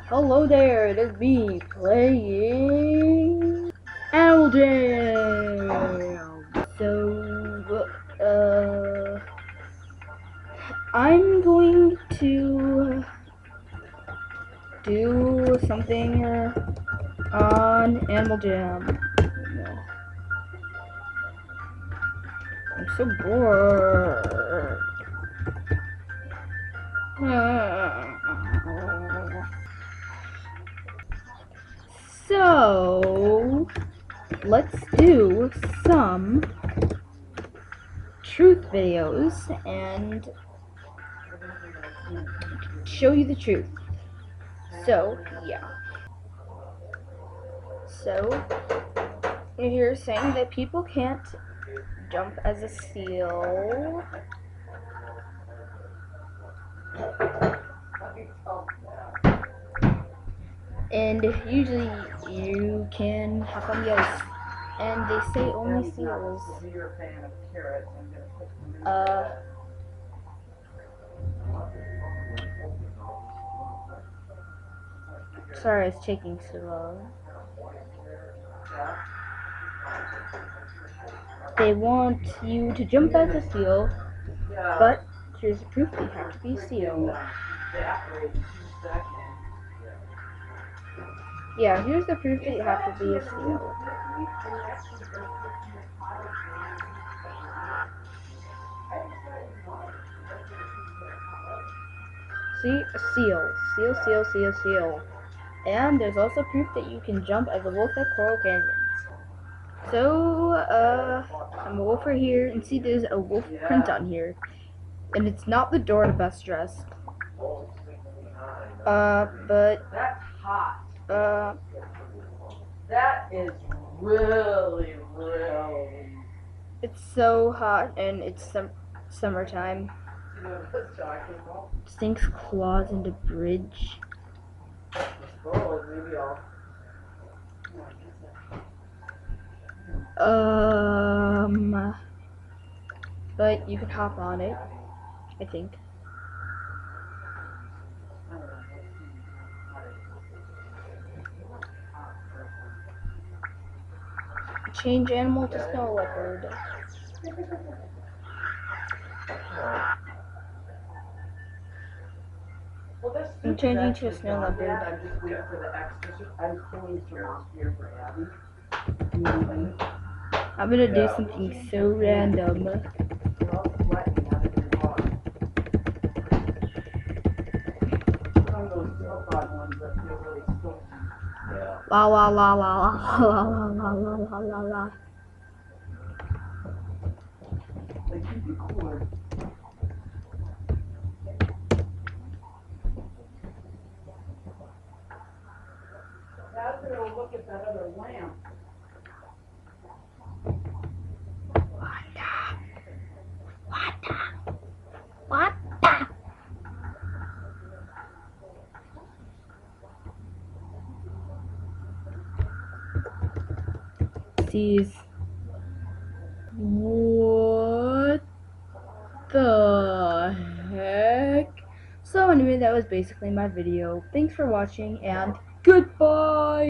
Hello there, it is me playing Animal Jam. So, I'm going to do something on Animal Jam. No. I'm so bored. So, let's do some truth videos and show you the truth. So, yeah. So, you're saying that people can't jump as a seal. And usually you can hop on the ice. And they say only seals. Sorry, it's taking so long. They want you to jump as a seal, but here's the proof that you have to be a seal. Yeah, here's the proof that you have to be a seal. See? A seal. Seal, seal, seal, seal. And there's also proof that you can jump as a wolf at Coral Canyons. So, I'm a wolf right here, and see there's a wolf print on here. And it's not the door to Best Dressed. But, That's hot. That is really. It's so hot, and it's summertime. Stinks claws into bridge. But you can hop on it, I think. Change animal to snow leopard. I'm changing to a snow leopard. I'm just waiting for the extra. I'm pulling some off here for Abby. I'm gonna do something so random. La la la la la la la la la la la. They keep you cooler. That's gonna look at that other lamp. What? Jeez. What the heck? So anyway, that was basically my video. Thanks for watching, and goodbye!